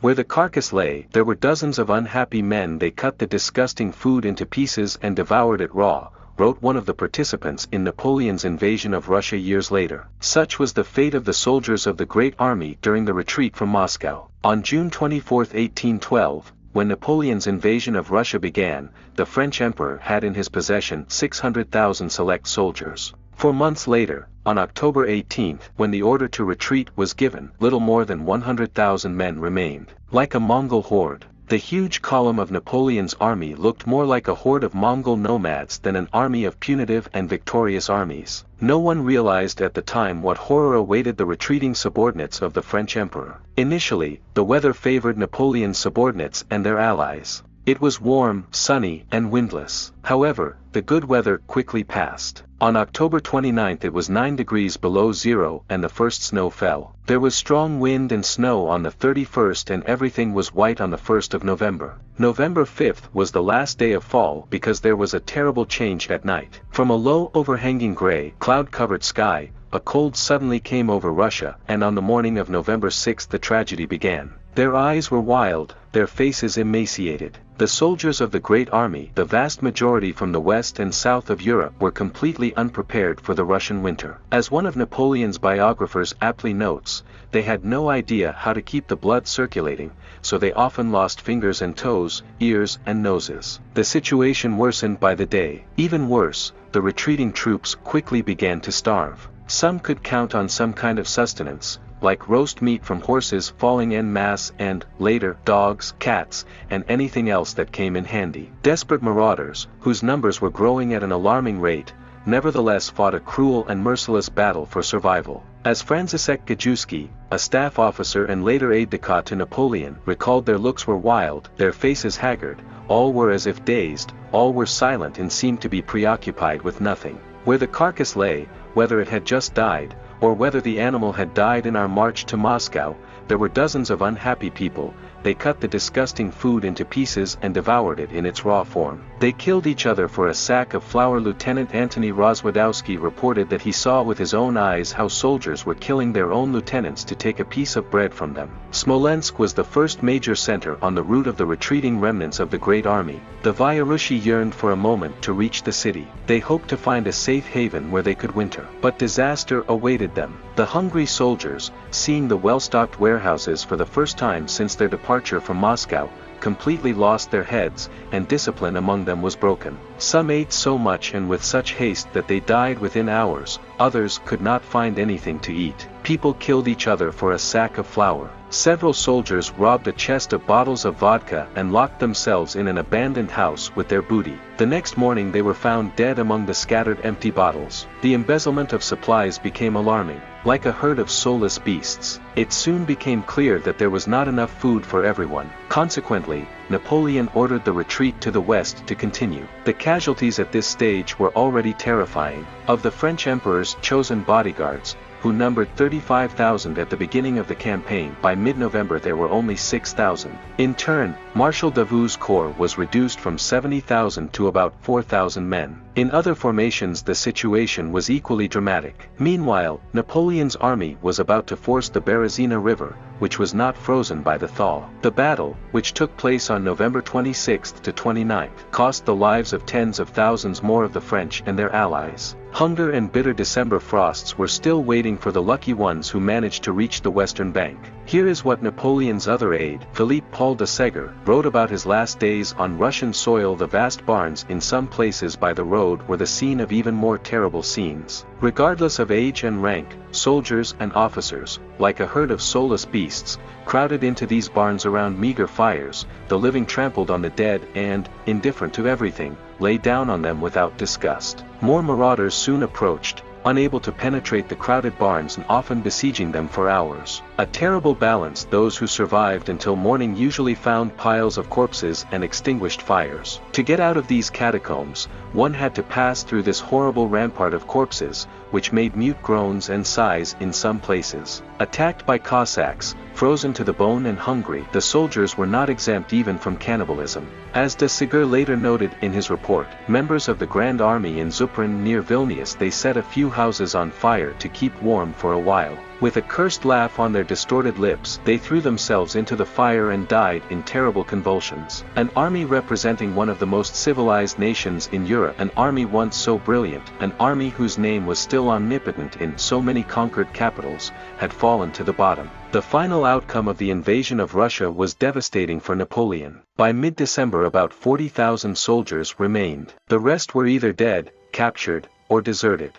Where the carcass lay, there were dozens of unhappy men. They cut the disgusting food into pieces and devoured it raw, wrote one of the participants in Napoleon's invasion of Russia years later. Such was the fate of the soldiers of the Great Army during the retreat from Moscow. On June 24, 1812, when Napoleon's invasion of Russia began, the French emperor had in his possession 600,000 select soldiers. 4 months later, on October 18, when the order to retreat was given, little more than 100,000 men remained. Like a Mongol horde, the huge column of Napoleon's army looked more like a horde of Mongol nomads than an army of punitive and victorious armies. No one realized at the time what horror awaited the retreating subordinates of the French emperor. Initially, the weather favored Napoleon's subordinates and their allies. It was warm, sunny, and windless. However, the good weather quickly passed. On October 29 it was 9 degrees below zero and the first snow fell. There was strong wind and snow on the 31st and everything was white on the 1st of November. November 5th was the last day of fall because there was a terrible change at night. From a low overhanging gray, cloud-covered sky, a cold suddenly came over Russia, and on the morning of November 6 the tragedy began. Their eyes were wild, their faces emaciated. The soldiers of the Great Army, the vast majority from the west and south of Europe, were completely unprepared for the Russian winter. As one of Napoleon's biographers aptly notes, they had no idea how to keep the blood circulating, so they often lost fingers and toes, ears and noses. The situation worsened by the day. Even worse, the retreating troops quickly began to starve. Some could count on some kind of sustenance, like roast meat from horses falling en masse and, later, dogs, cats, and anything else that came in handy. Desperate marauders, whose numbers were growing at an alarming rate, nevertheless fought a cruel and merciless battle for survival. As Franciszek Gajewski, a staff officer and later aide-de-camp to Napoleon, recalled, their looks were wild, their faces haggard, all were as if dazed, all were silent and seemed to be preoccupied with nothing. Where the carcass lay, whether it had just died, or whether the animal had died in our march to Moscow, there were dozens of unhappy people. They cut the disgusting food into pieces and devoured it in its raw form. They killed each other for a sack of flour. Lieutenant Antony Rozwadowski reported that he saw with his own eyes how soldiers were killing their own lieutenants to take a piece of bread from them. Smolensk was the first major center on the route of the retreating remnants of the Great Army. The Vyarushi yearned for a moment to reach the city. They hoped to find a safe haven where they could winter. But disaster awaited them. The hungry soldiers, seeing the well-stocked warehouses for the first time since their departure from Moscow, completely lost their heads, and discipline among them was broken. Some ate so much and with such haste that they died within hours, others could not find anything to eat. People killed each other for a sack of flour. Several soldiers robbed a chest of bottles of vodka and locked themselves in an abandoned house with their booty. The next morning they were found dead among the scattered empty bottles. The embezzlement of supplies became alarming. Like a herd of soulless beasts, it soon became clear that there was not enough food for everyone. Consequently, Napoleon ordered the retreat to the west to continue. The casualties at this stage were already terrifying. Of the French emperor's chosen bodyguards, who numbered 35,000 at the beginning of the campaign, by mid-November there were only 6,000. In turn, Marshal Davout's corps was reduced from 70,000 to about 4,000 men. In other formations the situation was equally dramatic. Meanwhile, Napoleon's army was about to force the Berezina River, which was not frozen by the thaw. The battle, which took place on November 26 to 29, cost the lives of tens of thousands more of the French and their allies. Hunger and bitter December frosts were still waiting for the lucky ones who managed to reach the western bank. Here is what Napoleon's other aide, Philippe Paul de Segur, wrote about his last days on Russian soil. The vast barns in some places by the road were the scene of even more terrible scenes. Regardless of age and rank, soldiers and officers, like a herd of soulless beasts, crowded into these barns around meager fires. The living trampled on the dead and, indifferent to everything, lay down on them without disgust. More marauders soon approached, unable to penetrate the crowded barns and often besieging them for hours. A terrible balance. Those who survived until morning usually found piles of corpses and extinguished fires. To get out of these catacombs, one had to pass through this horrible rampart of corpses, which made mute groans and sighs in some places. Attacked by Cossacks, frozen to the bone and hungry, the soldiers were not exempt even from cannibalism. As de Segur later noted in his report, members of the Grand Army in Zuprin near Vilnius, they set a few houses on fire to keep warm for a while. With a cursed laugh on their distorted lips, they threw themselves into the fire and died in terrible convulsions. An army representing one of the most civilized nations in Europe, an army once so brilliant, an army whose name was still omnipotent in so many conquered capitals, had fallen to the bottom. The final outcome of the invasion of Russia was devastating for Napoleon. By mid-December about 40,000 soldiers remained. The rest were either dead, captured, or deserted.